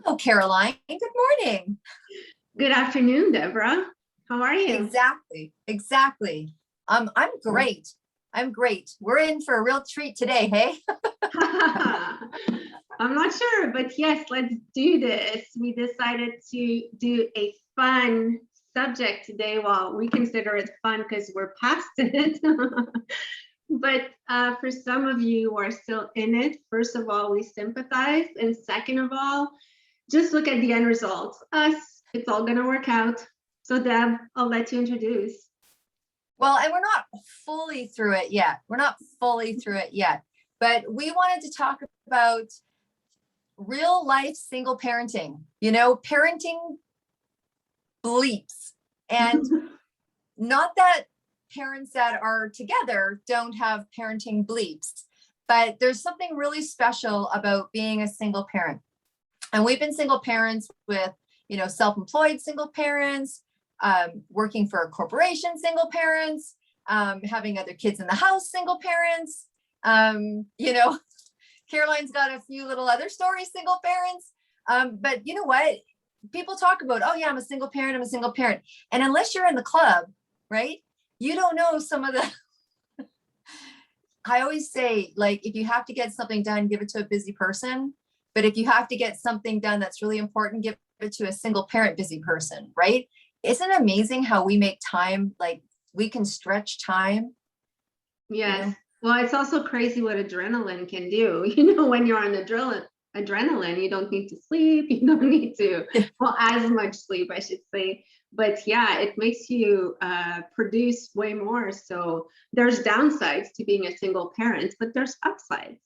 Oh, Caroline, good morning. Good afternoon, Deborah. How are you? Exactly. I'm great. I'm great. We're in for a real treat today, hey? I'm not sure, but yes, let's do this. We decided to do a fun subject today. Well, we consider it fun because we're past it. But for some of you who are still in it, first of all, we sympathize. And second of all, just look at the end results. It's all going to work out. So Deb, I'll let you introduce. Well, and we're not fully through it yet. But we wanted to talk about real life single parenting, parenting bleeps. And not that parents that are together don't have parenting bleeps, but there's something really special about being a single parent. And we've been single parents with, self-employed single parents, working for a corporation, single parents, having other kids in the house, single parents. Caroline's got a few little other stories, single parents. But you know what? People talk about, oh yeah, I'm a single parent. And unless you're in the club, right? You don't know some of the, I always say, like, if you have to get something done, give it to a busy person. But if you have to get something done that's really important, give it to a single parent busy person, right? Isn't it amazing how we make time, like we can stretch time? Yes. Well, it's also crazy what adrenaline can do. When you're on adrenaline, you don't need to sleep. You don't need to, well, as much sleep, I should say. But yeah, it makes you produce way more. So there's downsides to being a single parent, but there's upsides.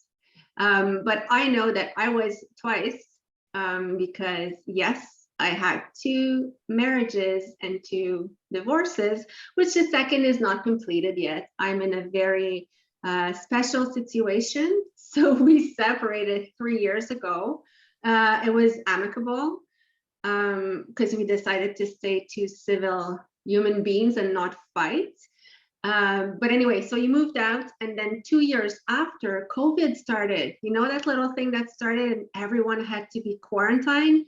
But I know that I was twice because yes, I had 2 marriages and 2 divorces, which the second is not completed yet. I'm in a very special situation. So we separated 3 years ago. It was amicable because we decided to stay 2 civil human beings and not fight. But anyway, so you moved out, and then 2 years after, COVID started. That little thing that started and everyone had to be quarantined.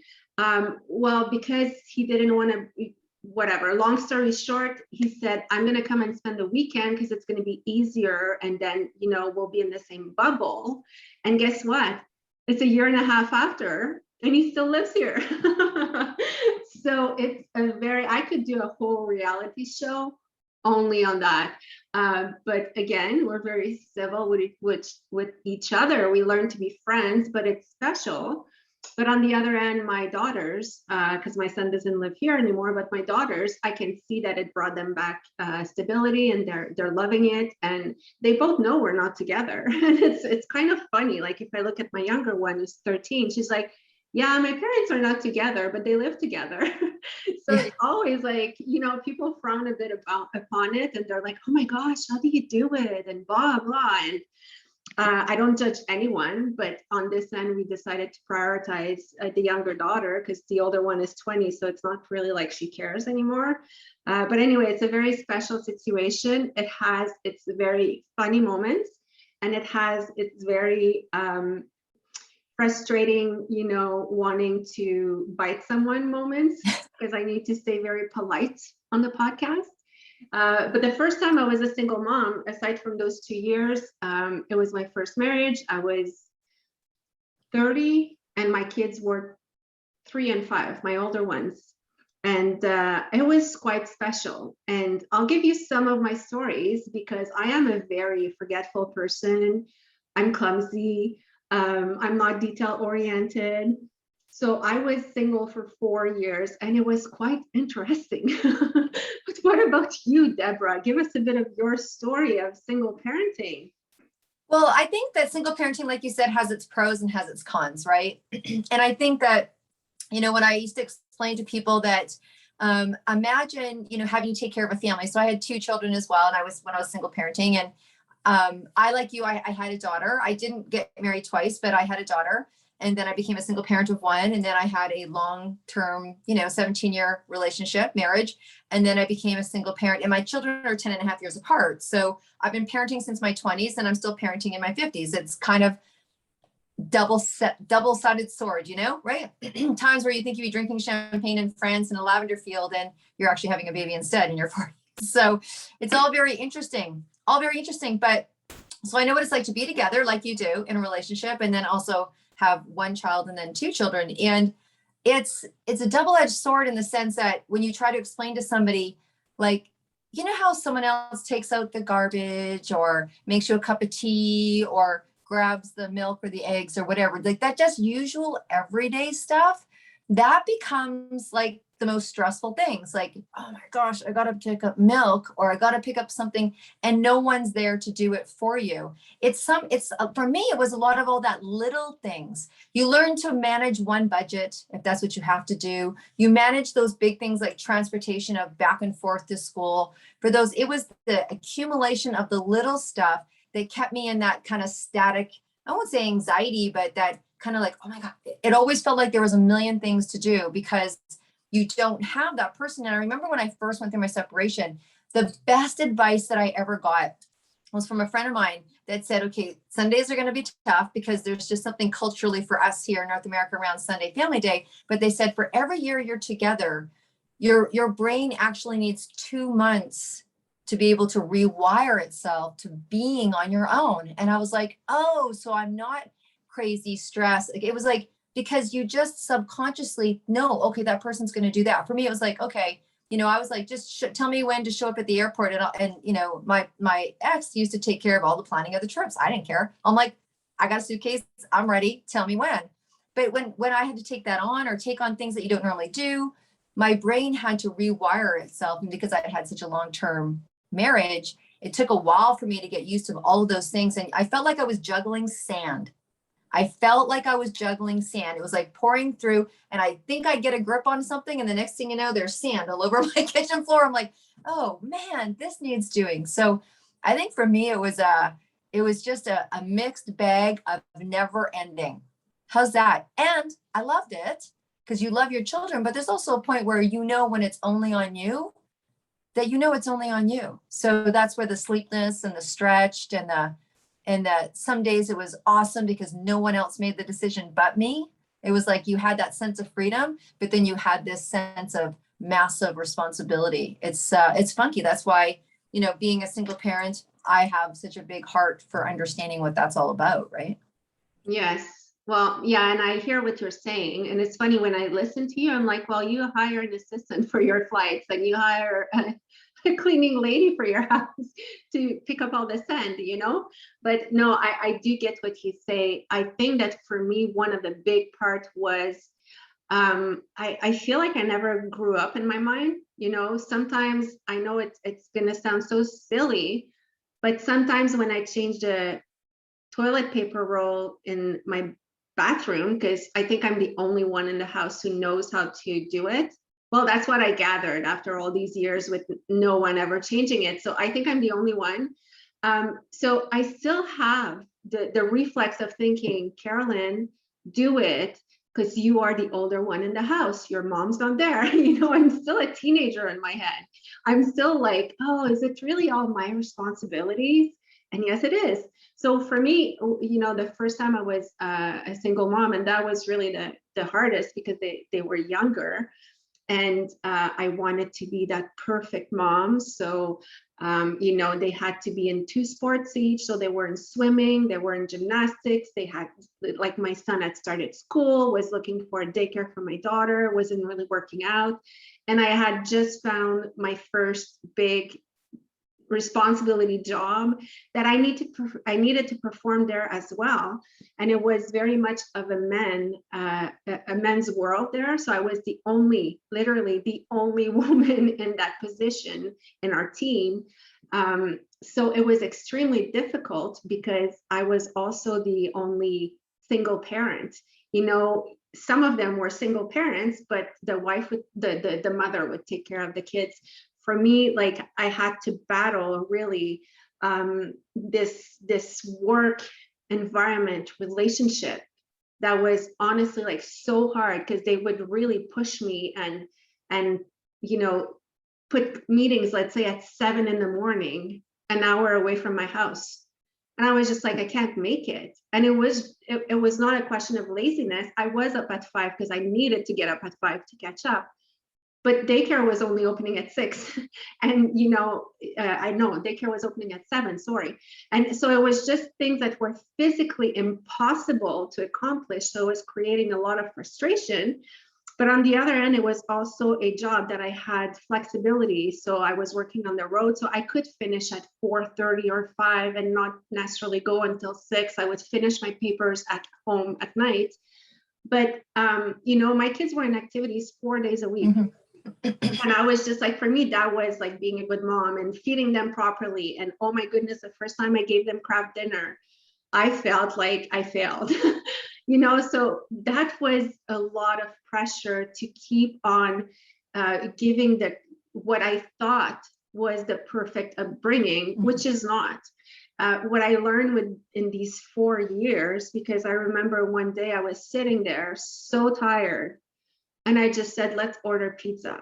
Well, because he didn't want to, whatever, long story short, he said, I'm going to come and spend the weekend because it's going to be easier. And then, we'll be in the same bubble. And guess what? It's a year and a half after, and he still lives here. So it's I could do a whole reality show only on that. But again, we're very civil with each other. We learn to be friends, but it's special. But on the other end, my daughters, because my son doesn't live here anymore, but my daughters, I can see that it brought them back stability, and they're loving it. And they both know we're not together. And it's kind of funny. Like if I look at my younger one who's 13, she's like, yeah, my parents are not together, but they live together. So it's always like, people frown a bit upon it, and they're like, oh my gosh, how do you do it? And blah, blah. And I don't judge anyone, but on this end, we decided to prioritize the younger daughter because the older one is 20. So it's not really like she cares anymore. But anyway, it's a very special situation. It has its very funny moments, and it has its very frustrating, wanting to bite someone moments, because I need to stay very polite on the podcast. But the first time I was a single mom, aside from those 2 years, it was my first marriage. I was 30 and my kids were 3 and 5, my older ones. And it was quite special. And I'll give you some of my stories because I am a very forgetful person. I'm clumsy. I'm not detail oriented. So I was single for 4 years, and it was quite interesting. But what about you, Deborah? Give us a bit of your story of single parenting. Well, I think that single parenting, like you said, has its pros and has its cons, right? And I think that, when I used to explain to people that imagine, having to take care of a family. So I had 2 children as well, and when I was single parenting, and I, like you, I had a daughter. I didn't get married twice, but I had a daughter. And then I became a single parent of one. And then I had a long-term, 17-year relationship, marriage. And then I became a single parent, and my children are 10 and a half years apart. So I've been parenting since my 20s, and I'm still parenting in my 50s. It's kind of double-sided sword, you know, right? Times where you think you'd be drinking champagne in France in a lavender field and you're actually having a baby instead in your 40s. So it's all very interesting, But so I know what it's like to be together like you do in a relationship, and then also have one child and then two children. And it's a double-edged sword in the sense that when you try to explain to somebody, like, you know how someone else takes out the garbage or makes you a cup of tea or grabs the milk or the eggs or whatever, like that just usual everyday stuff, that becomes like the most stressful things. Like, oh my gosh, I gotta pick up milk or I gotta pick up something and no one's there to do it for you. It's for me, it was a lot of all that little things. You learn to manage one budget if that's what you have to do. You manage those big things like transportation of back and forth to school. For those, it was the accumulation of the little stuff that kept me in that kind of static, I won't say anxiety, but that kind of like, oh my God, it always felt like there was a million things to do because you don't have that person. And I remember when I first went through my separation, the best advice that I ever got was from a friend of mine that said, okay, Sundays are going to be tough because there's just something culturally for us here in North America around Sunday Family Day. But they said, for every year you're together, your brain actually needs 2 months to be able to rewire itself to being on your own. And I was like, oh, so I'm not crazy stressed. Like, it was like, because you just subconsciously know, okay, that person's going to do that. For me, it was like, okay, you know, I was like, just tell me when to show up at the airport. And you know, my ex used to take care of all the planning of the trips. I didn't care. I'm like, I got a suitcase. I'm ready. Tell me when. But when I had to take that on or take on things that you don't normally do, my brain had to rewire itself. And because I had such a long-term marriage, it took a while for me to get used to all of those things. And I felt like I was juggling sand. It was like pouring through, and I think I get a grip on something, and the next thing you know, there's sand all over my kitchen floor. I'm like, oh man, this needs doing. So I think for me, it was just a mixed bag of never ending. How's that? And I loved it because you love your children, but there's also a point where you know when it's only on you, that you know it's only on you. So that's where the sleepness and the stretched and that some days it was awesome because no one else made the decision but me. It was like you had that sense of freedom, but then you had this sense of massive responsibility. It's funky. That's why, you know, being a single parent, I have such a big heart for understanding what that's all about, right? Yes. Well, yeah, and I hear what you're saying. And it's funny when I listen to you, I'm like, well, you hire an assistant for your flights and you hire a cleaning lady for your house to pick up all the sand, you know? But no, I do get what you say. I think that for me, one of the big part was I feel like I never grew up in my mind. You know, sometimes I know it's gonna sound so silly, but sometimes when I change the toilet paper roll in my bathroom, because I think I'm the only one in the house who knows how to do it. Well, that's what I gathered after all these years with no one ever changing it. So I think I'm the only one. So I still have the reflex of thinking, Carolyn, do it because you are the older one in the house. Your mom's not there. You know, I'm still a teenager in my head. I'm still like, oh, is it really all my responsibilities? And yes, it is. So for me, you know, the first time I was a single mom, and that was really the hardest because they were younger. And I wanted to be that perfect mom. So, you know, they had to be in 2 sports each. So they were in swimming, they were in gymnastics. They had, like, my son had started school, was looking for a daycare for my daughter, wasn't really working out. And I had just found my first big responsibility job that I needed to perform there as well. And it was very much of a men's world there. So I was literally the only woman in that position in our team. So it was extremely difficult because I was also the only single parent. You know, some of them were single parents, but the mother would take care of the kids. For me, like, I had to battle really this work environment relationship that was honestly like so hard because they would really push me and you know, put meetings, let's say at 7 in the morning, an hour away from my house. And I was just like, I can't make it. And it was not a question of laziness. I was up at 5 because I needed to get up at 5 to catch up. But daycare was only opening at 6. And, I know daycare was opening at 7, sorry. And so it was just things that were physically impossible to accomplish. So it was creating a lot of frustration. But on the other end, it was also a job that I had flexibility. So I was working on the road, so I could finish at 4:30 or 5 and not necessarily go until 6. I would finish my papers at home at night. But, my kids were in activities 4 days a week. And I was just like, for me, that was like being a good mom and feeding them properly. And oh my goodness, the first time I gave them crab dinner, I felt like I failed. So that was a lot of pressure to keep on giving what I thought was the perfect upbringing, which is not. What I learned in these 4 years, because I remember one day I was sitting there so tired, and I just said, let's order pizza.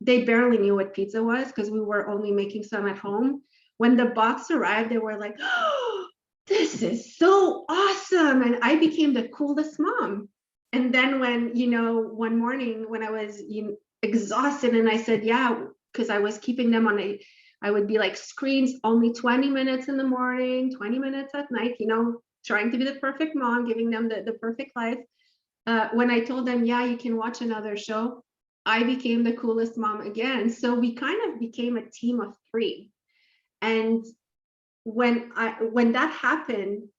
They barely knew what pizza was because we were only making some at home. When the box arrived, they were like, oh, this is so awesome. And I became the coolest mom. And then when, one morning when I was exhausted and I said, yeah, because I was keeping them I would be like screens only 20 minutes in the morning, 20 minutes at night, trying to be the perfect mom, giving them the perfect life. When I told them, yeah, you can watch another show, I became the coolest mom again. So we kind of became a team of 3. And when that happened,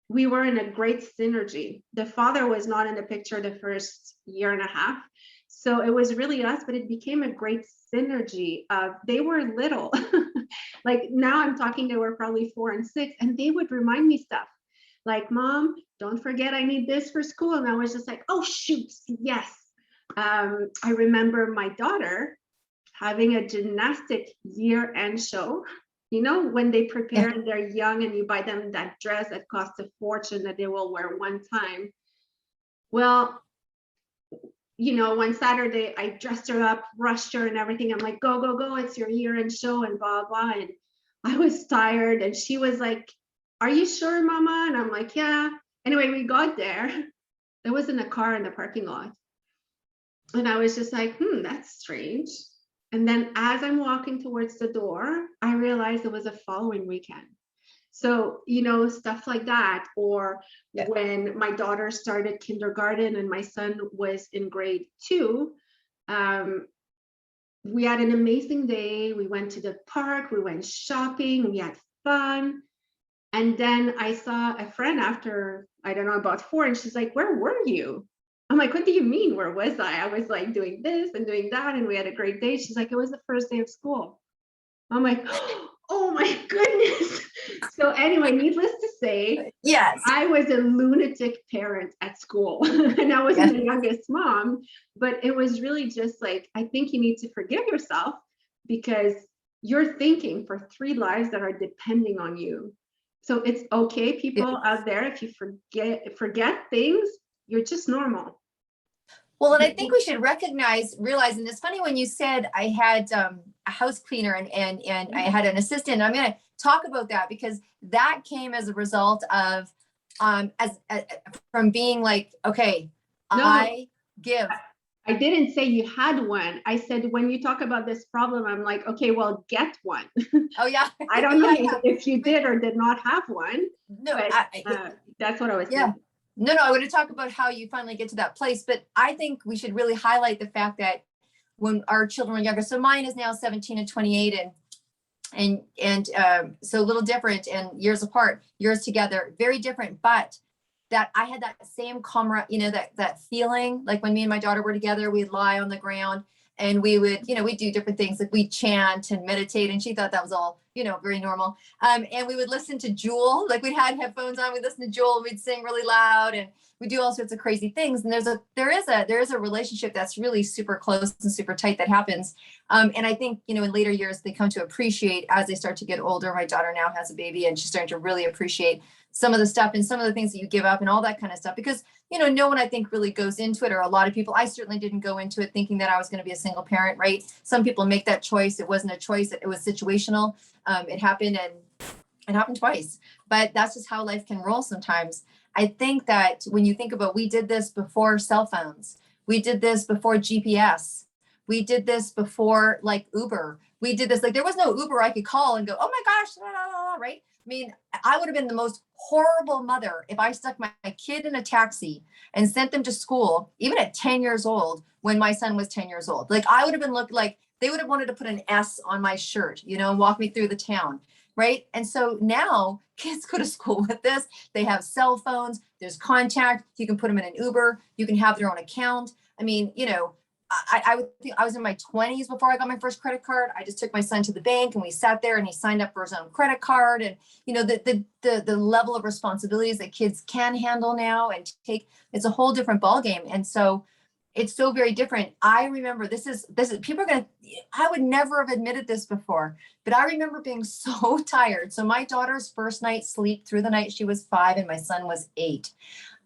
we were in a great synergy. The father was not in the picture the first year and a half. So it was really us, but it became a great synergy. They were little. Like now I'm talking, they were probably 4 and 6, and they would remind me stuff. Like, Mom, don't forget I need this for school. And I was just like, oh, shoot, yes. I remember my daughter having a gymnastic year-end show. When they prepare and they're young and you buy them that dress that costs a fortune that they will wear one time. Well, one Saturday I dressed her up, rushed her and everything. I'm like, go, go, go. It's your year-end show and blah, blah. And I was tired and she was like, are you sure, Mama? And I'm like, yeah. Anyway, we got there. There wasn't a car in the parking lot. And I was just like, that's strange. And then as I'm walking towards the door, I realized it was a following weekend. So, stuff like that. Or when my daughter started kindergarten and my son was in grade 2, we had an amazing day. We went to the park, we went shopping, we had fun. And then I saw a friend after, I don't know, about 4, and she's like, where were you? I'm like, what do you mean, where was I? I was like doing this and doing that, and we had a great day. She's like, it was the first day of school. I'm like, oh my goodness. So anyway, needless to say, yes, I was a lunatic parent at school and I wasn't the youngest mom, but it was really just like, I think you need to forgive yourself because you're thinking for 3 lives that are depending on you. So it's okay, people out there, if you forget things, you're just normal. Well, and I think we should realize, and it's funny when you said I had a house cleaner and I had an assistant. I'm going to talk about that because that came as a result of from being like, okay, no, I didn't say you had one. I said, when you talk about this problem, I'm like, okay, well, get one. Oh, yeah. I don't know if you did or did not have one. No, but, that's what I was thinking. No, I want to talk about how you finally get to that place, but I think we should really highlight the fact that when our children were younger, so mine is now 17 and 28 and so a little different and years apart, years together, very different, but that I had that same camaraderie, that feeling like when me and my daughter were together, we'd lie on the ground and we would, we'd do different things like we chant and meditate. And she thought that was all, very normal. And we would listen to Jewel, like we'd had headphones on, we'd listen to Jewel, and we'd sing really loud and we do all sorts of crazy things. And there is a relationship that's really super close and super tight that happens. And I think, in later years, they come to appreciate as they start to get older. My daughter now has a baby and she's starting to really appreciate some of the stuff and some of the things that you give up and all that kind of stuff, because, no one I think really goes into it, or a lot of people, I certainly didn't go into it thinking that I was going to be a single parent, right? Some people make that choice. It wasn't a choice. It was situational. It happened. It happened twice, but that's just how life can roll sometimes. I think that when you think about, we did this before cell phones, we did this before GPS, we did this before like Uber, we did this, like there was no Uber I could call and go, oh my gosh, blah, blah, blah, right? I mean, I would have been the most horrible mother if I stuck my kid in a taxi and sent them to school, even at 10 years old, when my son was 10 years old. Like I would have been looked like they would have wanted to put an S on my shirt, you know, and walk me through the town. Right. And so now kids go to school with this. They have cell phones. There's contact. You can put them in an Uber. You can have their own account. I mean, you know, I would think I was in my 20s before I got my first credit card. I just took my son to the bank and we sat there and he signed up for his own credit card. And, you know, the level of responsibilities that kids can handle now and take, it's a whole different ballgame. And so it's so very different. I remember this is people are gonna, I would never have admitted this before, but I remember being so tired. So my daughter's first night sleep, through the night she was 5 and my son was 8.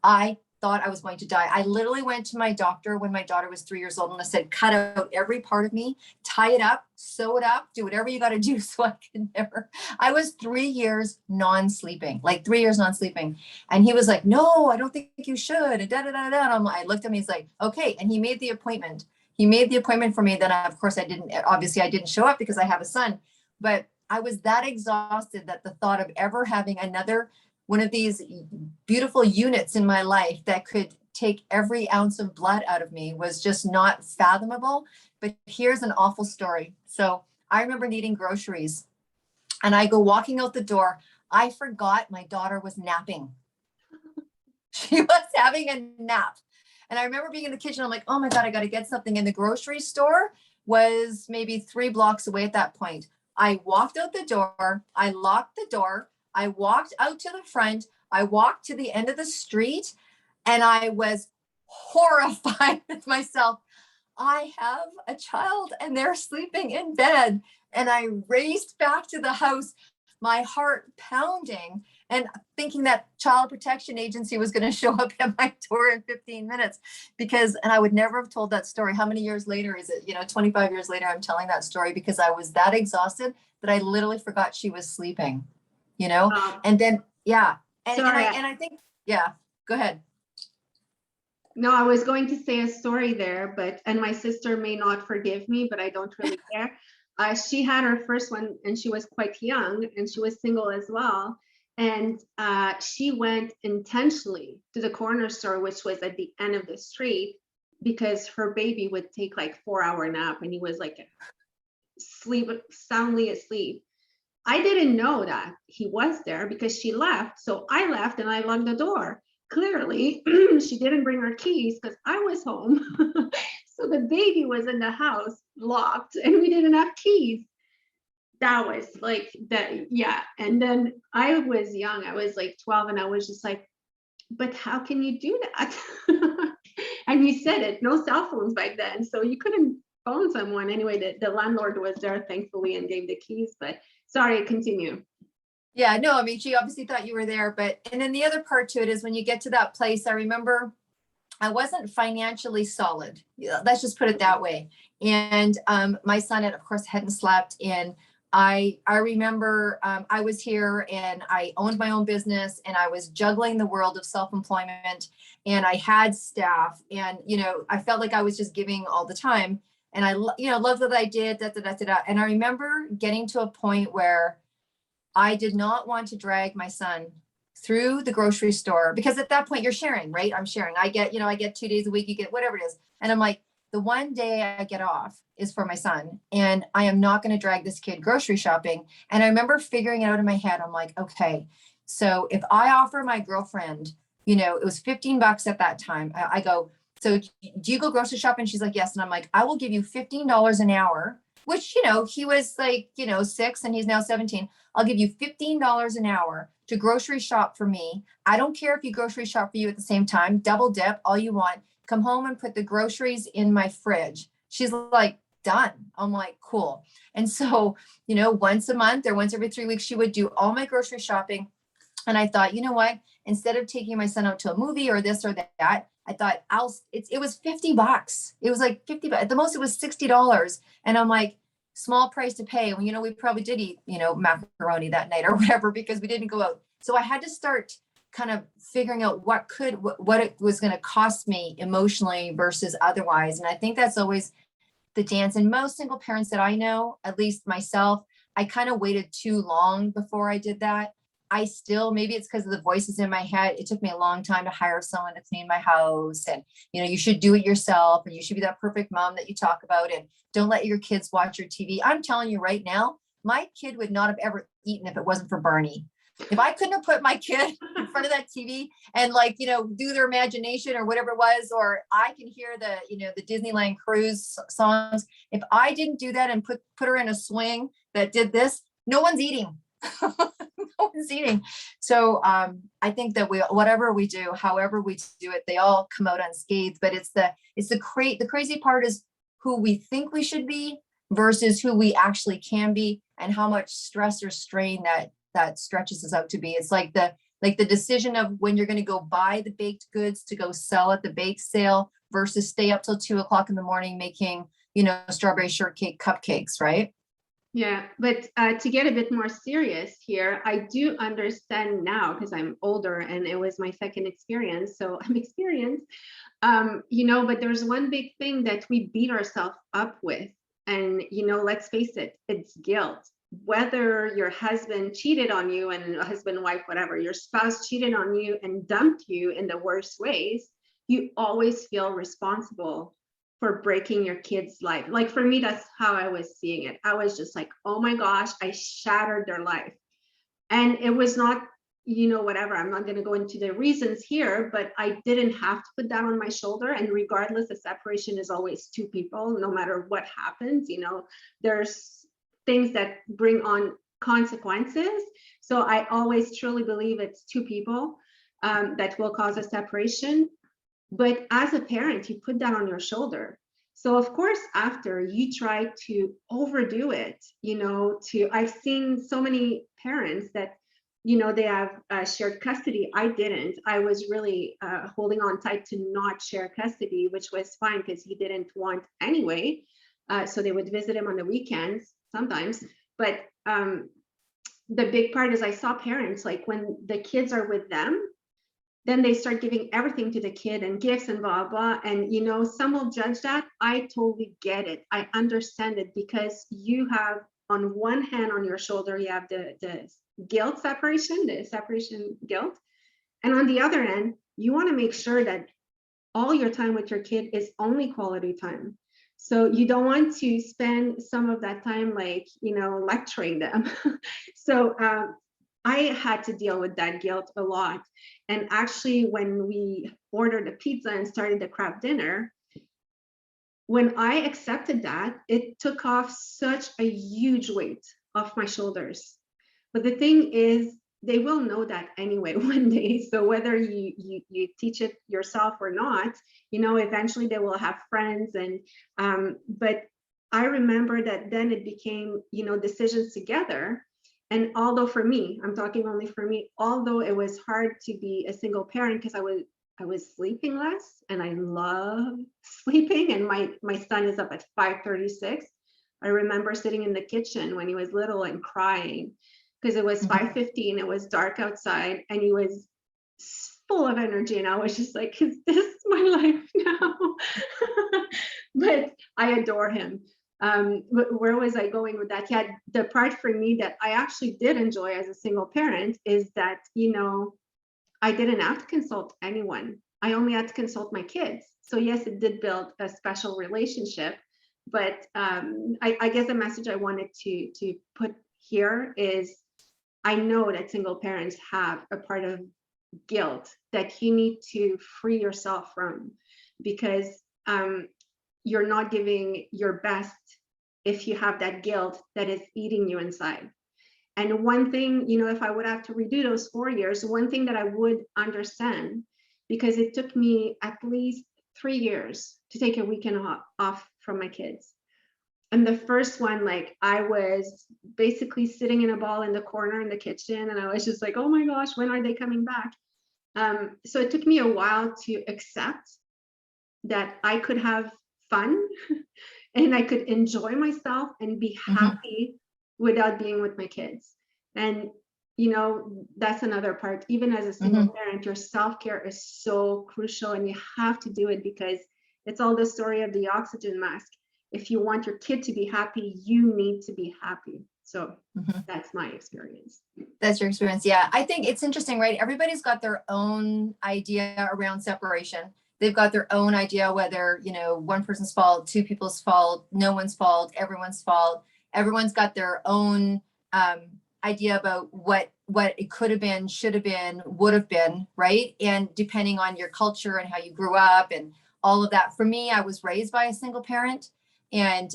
I thought I was going to die. I literally went to my doctor when my daughter was 3 years old and I said, cut out every part of me, tie it up, sew it up, do whatever you got to do so I can never. I was 3 years non-sleeping, like 3 years non-sleeping. And he was like, no, I don't think you should. And da, da, da, da. And I looked at him, he's like, okay. And he made the appointment. He made the appointment for me. Then of course I didn't show up because I have a son, but I was that exhausted that the thought of ever having another one of these beautiful units in my life that could take every ounce of blood out of me was just not fathomable. But here's an awful story. So I remember needing groceries and I go walking out the door. I forgot my daughter was napping. She was having a nap. And I remember being in the kitchen. I'm like, oh my God, I got to get something. And the grocery store was maybe 3 blocks away at that point. I walked out the door. I locked the door. I walked out to the front. I walked to the end of the street and I was horrified with myself. I have a child and they're sleeping in bed. And I raced back to the house, my heart pounding and thinking that child protection agency was going to show up at my door in 15 minutes and I would never have told that story. How many years later is it? 25 years later, I'm telling that story because I was that exhausted that I literally forgot she was sleeping. And then, yeah. And I think, yeah, go ahead. No, I was going to say a story there, and my sister may not forgive me, but I don't really care. She had her first one and she was quite young and she was single as well. And she went intentionally to the corner store, which was at the end of the street, because her baby would take like 4-hour nap and he was like soundly asleep. I didn't know that he was there because she left. So I left and I locked the door. Clearly, she didn't bring her keys because I was home. So the baby was in the house locked and we didn't have keys. That was like that. Yeah. And then I was young. I was like 12 and I was just like, but how can you do that? And you said it, no cell phones back then. So you couldn't phone someone. Anyway, the landlord was there, thankfully, and gave the keys, but sorry, continue. Yeah, no, I mean, she obviously thought you were there, and then the other part to it is when you get to that place, I remember I wasn't financially solid. Let's just put it that way. And my son, of course, hadn't slept. And I remember I was here and I owned my own business and I was juggling the world of self-employment and I had staff and, I felt like I was just giving all the time. And I, loved what I did, da, da, da, da, da. And I remember getting to a point where I did not want to drag my son through the grocery store because at that point you're sharing, right? I'm sharing. I get 2 days a week, you get whatever it is. And I'm like, the one day I get off is for my son and I am not going to drag this kid grocery shopping. And I remember figuring it out in my head. I'm like, okay, so if I offer my girlfriend, it was $15 at that time. I go, so do you go grocery shopping? She's like, yes. And I'm like, I will give you $15 an hour, which, he was like, 6 and he's now 17. I'll give you $15 an hour to grocery shop for me. I don't care if you grocery shop for you at the same time, double dip, all you want. Come home and put the groceries in my fridge. She's like, done. I'm like, cool. And so, once a month or once every 3 weeks, she would do all my grocery shopping. And I thought, you know what, instead of taking my son out to a movie or this or that, I thought it was $50. It was like $50. At the most it was $60. And I'm like, small price to pay. And, we probably did eat, macaroni that night or whatever, because we didn't go out. So I had to start kind of figuring out what it was going to cost me emotionally versus otherwise. And I think that's always the dance. And most single parents that I know, at least myself, I kind of waited too long before I did that. Maybe it's because of the voices in my head. It took me a long time to hire someone to clean my house, and, you should do it yourself, and you should be that perfect mom that you talk about, and don't let your kids watch your TV. I'm telling you right now, my kid would not have ever eaten if it wasn't for Barney. If I couldn't have put my kid in front of that TV and do their imagination or whatever it was, or I can hear the Disneyland cruise songs. If I didn't do that and put her in a swing that did this, no one's eating. No one's eating. So I think that whatever we do, however we do it, they all come out unscathed. But the crazy part is who we think we should be versus who we actually can be, and how much stress or strain that stretches us out to be. It's like the decision of when you're going to go buy the baked goods to go sell at the bake sale versus stay up till 2:00 in the morning making, strawberry shortcake cupcakes, right? Yeah, but to get a bit more serious here, I do understand now, because I'm older and it was my second experience, so I'm experienced. But there's one big thing that we beat ourselves up with, and let's face it, it's guilt. Whether your husband cheated on you, and husband, wife, whatever, your spouse cheated on you and dumped you in the worst ways, you always feel responsible for breaking your kid's life. Like for me, that's how I was seeing it. I was just like, oh my gosh, I shattered their life. And it was not, whatever, I'm not going to go into the reasons here, but I didn't have to put that on my shoulder. And regardless, the separation is always two people, no matter what happens. There's things that bring on consequences. So I always truly believe it's two people that will cause a separation. But as a parent, you put that on your shoulder. So of course, after you try to overdo it, I've seen so many parents that, they have shared custody. I didn't. I was really holding on tight to not share custody, which was fine because he didn't want anyway. So they would visit him on the weekends sometimes. But the big part is I saw parents, like when the kids are with them, then they start giving everything to the kid and gifts and blah, blah. And, some will judge that. I totally get it. I understand it, because you have on one hand on your shoulder, you have the guilt separation, the separation guilt. And on the other end, you want to make sure that all your time with your kid is only quality time. So you don't want to spend some of that time lecturing them. So I had to deal with that guilt a lot. And actually, when we ordered a pizza and started the crab dinner, when I accepted that, it took off such a huge weight off my shoulders. But the thing is, they will know that anyway one day. So whether you teach it yourself or not, eventually they will have friends. And but I remember that then it became, decisions together. And although for me, I'm talking only for me, although it was hard to be a single parent because I was sleeping less, and I love sleeping, and my son is up at 5:36. I remember sitting in the kitchen when he was little and crying because it was 5:15, it was dark outside, and he was full of energy, and I was just like, is this my life now? But I adore him. Where was I going with that? Yeah, the part for me that I actually did enjoy as a single parent is that, I didn't have to consult anyone. I only had to consult my kids. So yes, it did build a special relationship. But I guess the message I wanted to put here is, I know that single parents have a part of guilt that you need to free yourself from, because you're not giving your best if you have that guilt that is eating you inside. And one thing, if I would have to redo those 4 years, one thing that I would understand, because it took me at least 3 years to take a weekend off from my kids. And the first one, I was basically sitting in a ball in the corner in the kitchen, and I was just like, oh my gosh, when are they coming back? So it took me a while to accept that I could have fun and I could enjoy myself and be happy without being with my kids. And that's another part. Even as a single parent, your self-care is so crucial, and you have to do it, because it's all the story of the oxygen mask. If you want your kid to be happy, you need to be happy. So that's my experience. That's your experience. Yeah. I think it's interesting, right? Everybody's got their own idea around separation. They've got their own idea, whether, one person's fault, two people's fault, no one's fault, everyone's fault. Everyone's got their own idea about what it could have been, should have been, would have been, right? And depending on your culture and how you grew up and all of that. For me, I was raised by a single parent, and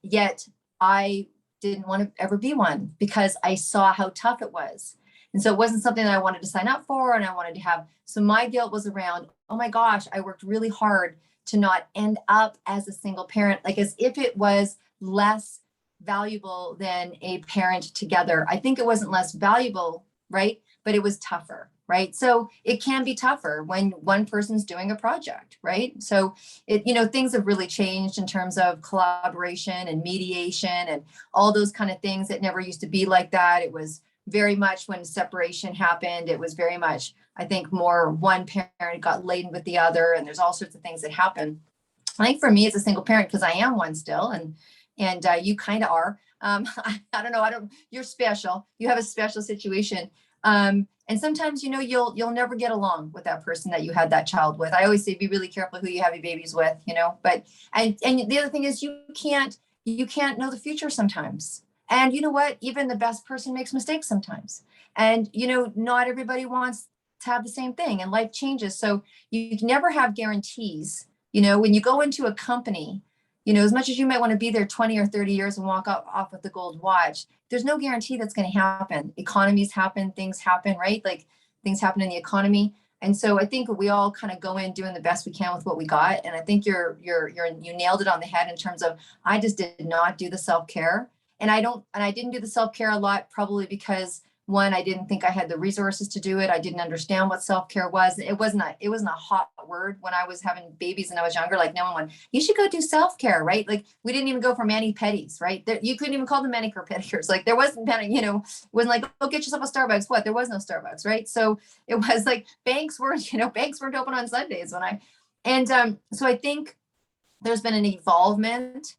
yet I didn't want to ever be one, because I saw how tough it was. And so it wasn't something that I wanted to sign up for, and I wanted to have. So my guilt was around, oh my gosh, I worked really hard to not end up as a single parent, like as if it was less valuable than a parent together. I think it wasn't less valuable, right? But it was tougher, right? So it can be tougher when one person's doing a project, right? So things have really changed in terms of collaboration and mediation and all those kind of things. It never used to be like that. It was very much, when separation happened, it was very much, I think, more one parent got laden with the other, and there's all sorts of things that happen. I think for me as a single parent, because I am one still, and you kind of are. I don't know. You're special. You have a special situation. And sometimes, you'll never get along with that person that you had that child with. I always say, be really careful who you have your babies with, but, and the other thing is, you can't know the future sometimes. And you know what? Even the best person makes mistakes sometimes. And, not everybody wants to have the same thing, and life changes. So you can never have guarantees. When you go into a company, as much as you might want to be there 20 or 30 years and walk off with the gold watch, there's no guarantee that's going to happen. Economies happen, things happen, right? Like things happen in the economy. And so I think we all kind of go in doing the best we can with what we got. And I think you nailed it on the head in terms of, I just did not do the self-care. And I didn't do the self-care a lot, probably because, one, I didn't think I had the resources to do it. I didn't understand what self-care was. It wasn't a hot word when I was having babies and I was younger. Like, no one went, you should go do self-care, right? Like, we didn't even go for mani-pedis, right? You couldn't even call them manicure pedicures. Like, there wasn't, it wasn't like, go get yourself a Starbucks. What? There was no Starbucks, right? So it was like, banks weren't open on Sundays so I think there's been an involvement.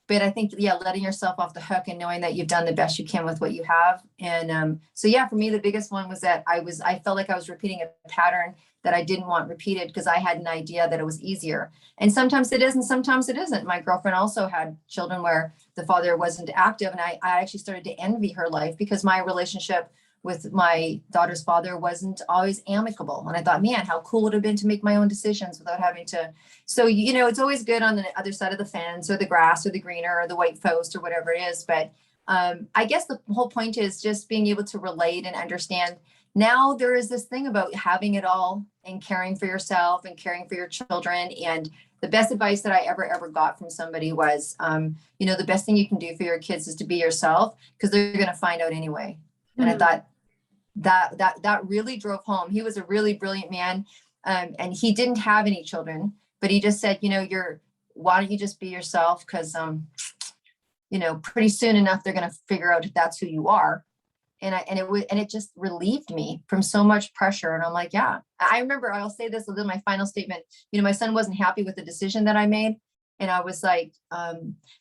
But I think, letting yourself off the hook and knowing that you've done the best you can with what you have. And for me, the biggest one was that I felt like I was repeating a pattern that I didn't want repeated, because I had an idea that it was easier. And sometimes it is, and sometimes it isn't. My girlfriend also had children where the father wasn't active. And I actually started to envy her life, because my relationship with my daughter's father wasn't always amicable. And I thought, man, how cool would it have been to make my own decisions without having to. So, it's always good on the other side of the fence, or the grass, or the greener, or the white post, or whatever it is. But I guess the whole point is just being able to relate and understand. Now there is this thing about having it all and caring for yourself and caring for your children. And the best advice that I ever got from somebody was, the best thing you can do for your kids is to be yourself, because they're going to find out anyway. And I thought, that really drove home. He was a really brilliant man. And he didn't have any children, but he just said, why don't you just be yourself? Because, pretty soon enough, they're going to figure out if that's who you are. And it just relieved me from so much pressure. And I'm like, yeah, I remember, I'll say this within my final statement, my son wasn't happy with the decision that I made. And I was like,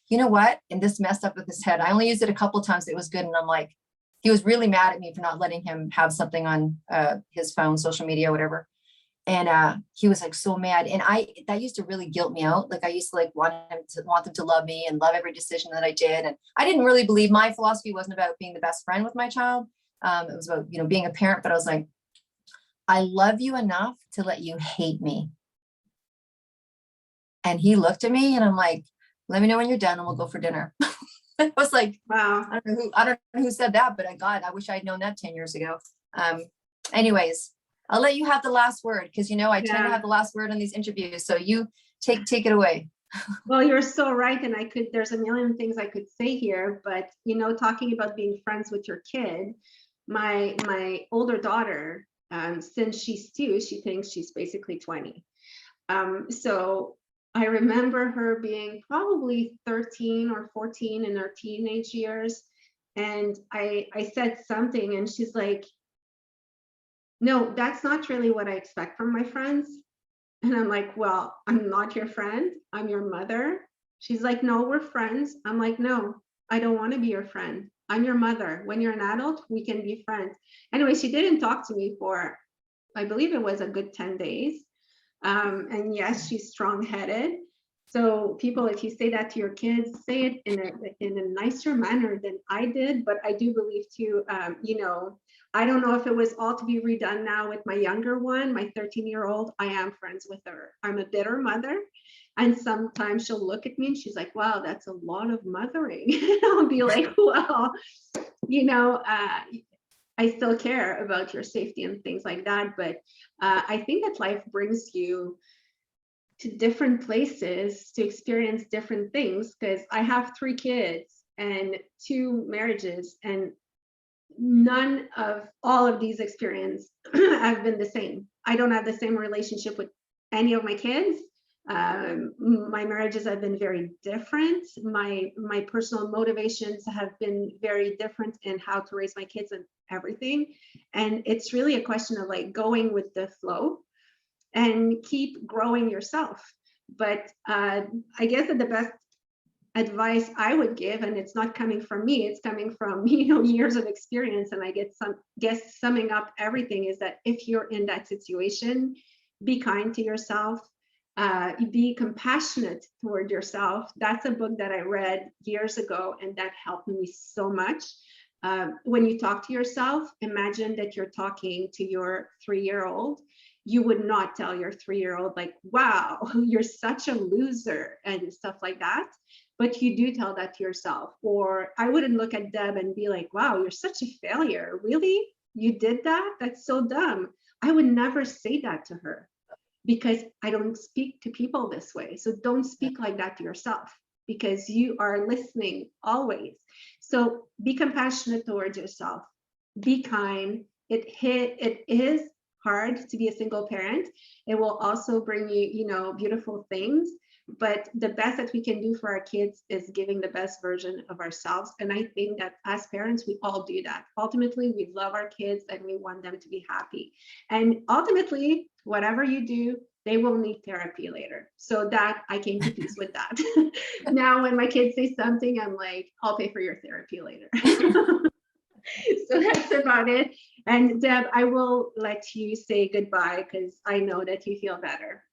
you know what? And this messed up with his head. I only used it a couple of times. It was good. And I'm like, he was really mad at me for not letting him have something on his phone, social media, whatever. And he was like so mad. And that used to really guilt me out. Like, I used to like want them to love me and love every decision that I did. And I didn't really believe, my philosophy wasn't about being the best friend with my child. It was about, being a parent. But I was like, I love you enough to let you hate me. And he looked at me and I'm like, let me know when you're done and we'll go for dinner. I was like, wow. I don't know who said that, but I wish I'd known that 10 years ago. Anyways, I'll let you have the last word, because I tend to have the last word on these interviews. So you take it away. Well, you're so right. And there's a million things I could say here, but talking about being friends with your kid, my older daughter, since she's 2, she thinks she's basically 20. So I remember her being probably 13 or 14 in her teenage years. And I said something and she's like, no, that's not really what I expect from my friends. And I'm like, well, I'm not your friend. I'm your mother. She's like, no, we're friends. I'm like, no, I don't want to be your friend. I'm your mother. When you're an adult, we can be friends. Anyway, she didn't talk to me for, I believe it was a good 10 days. And yes, she's strong-headed. So people, if you say that to your kids, say it in a nicer manner than I did. But I do believe too, you know, I don't know if it was all to be redone now with my younger one, my 13-year-old. I am friends with her. I'm a bitter mother. And sometimes she'll look at me and she's like, wow, that's a lot of mothering. I'll be like, well, you know, I still care about your safety and things like that. But I think that life brings you to different places to experience different things, because I have 3 kids and 2 marriages, and none of all of these experiences have been the same. I don't have the same relationship with any of my kids. My marriages have been very different. My personal motivations have been very different in how to raise my kids and everything. And it's really a question of like going with the flow and keep growing yourself. But I guess that the best advice I would give, and it's not coming from me, it's coming from, you know, years of experience, and I guess summing up everything is that if you're in that situation, be kind to yourself, be compassionate toward yourself. That's a book that I read years ago, and that helped me so much. When you talk to yourself, imagine that you're talking to your 3-year-old. You would not tell your 3-year-old like, wow, you're such a loser and stuff like that. But you do tell that to yourself. Or I wouldn't look at Deb and be like, wow, you're such a failure. Really? You did that? That's so dumb. I would never say that to her, because I don't speak to people this way. So don't speak like that to yourself, because you are listening always. So be compassionate towards yourself. Be kind. It is hard to be a single parent. It will also bring you, you know, beautiful things. But the best that we can do for our kids is giving the best version of ourselves. And I think that as parents, we all do that. Ultimately, we love our kids and we want them to be happy. And ultimately, whatever you do, they will need therapy later. So that I came to peace with that. Now, when my kids say something, I'm like, I'll pay for your therapy later. So that's about it. And Deb, I will let you say goodbye because I know that you feel better.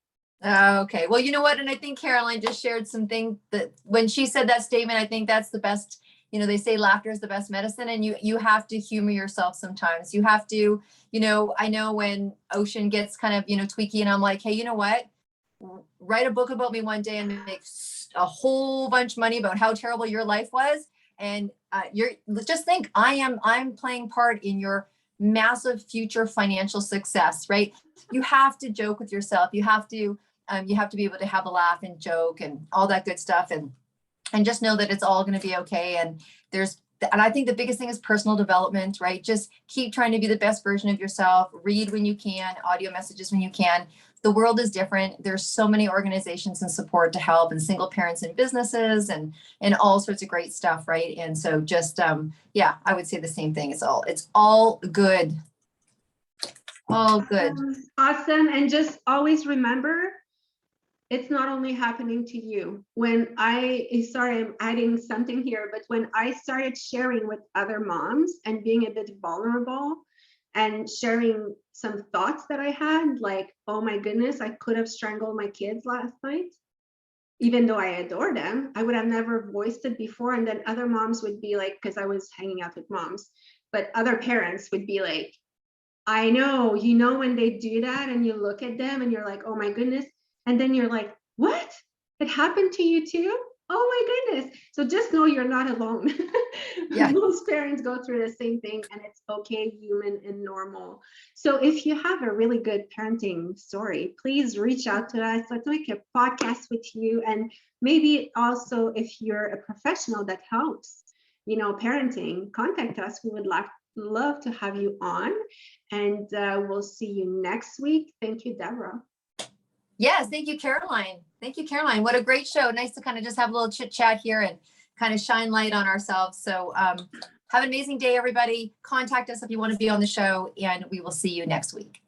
Okay. Well, you know what? And I think Caroline just shared something that when she said that statement, I think that's the best, you know, they say laughter is the best medicine, and you have to humor yourself sometimes. You have to, you know, I know when Ocean gets kind of, you know, tweaky and I'm like, hey, you know what? Write a book about me one day and make a whole bunch of money about how terrible your life was. And you're just think I'm playing part in your massive future financial success, right? You have to joke with yourself. You have to be able to have a laugh and joke and all that good stuff, and just know that it's all going to be okay. And I think the biggest thing is personal development, right? Just keep trying to be the best version of yourself. Read when you can, audio messages when you can. The world is different. There's so many organizations and support to help, and single parents and businesses and all sorts of great stuff, right? And so just yeah, I would say the same thing. It's all good. All good. Awesome. And just always remember, it's not only happening to you. Sorry, I'm adding something here, but when I started sharing with other moms and being a bit vulnerable and sharing some thoughts that I had, like, oh my goodness, I could have strangled my kids last night, even though I adore them, I would have never voiced it before. And then other moms would be like, because I was hanging out with moms, but other parents would be like, I know, you know, when they do that and you look at them and you're like, oh my goodness. And then you're like, what? It happened to you too? Oh my goodness. So just know you're not alone. Yeah. Most parents go through the same thing, and it's okay, human and normal. So if you have a really good parenting story, please reach out to us. Let's make a podcast with you. And maybe also if you're a professional that helps, you know, parenting, contact us. We would love to have you on, and we'll see you next week. Thank you, Deborah. Yes, thank you, Caroline. Thank you, Caroline. What a great show. Nice to kind of just have a little chit chat here and kind of shine light on ourselves. So have an amazing day, everybody. Contact us if you want to be on the show, and we will see you next week.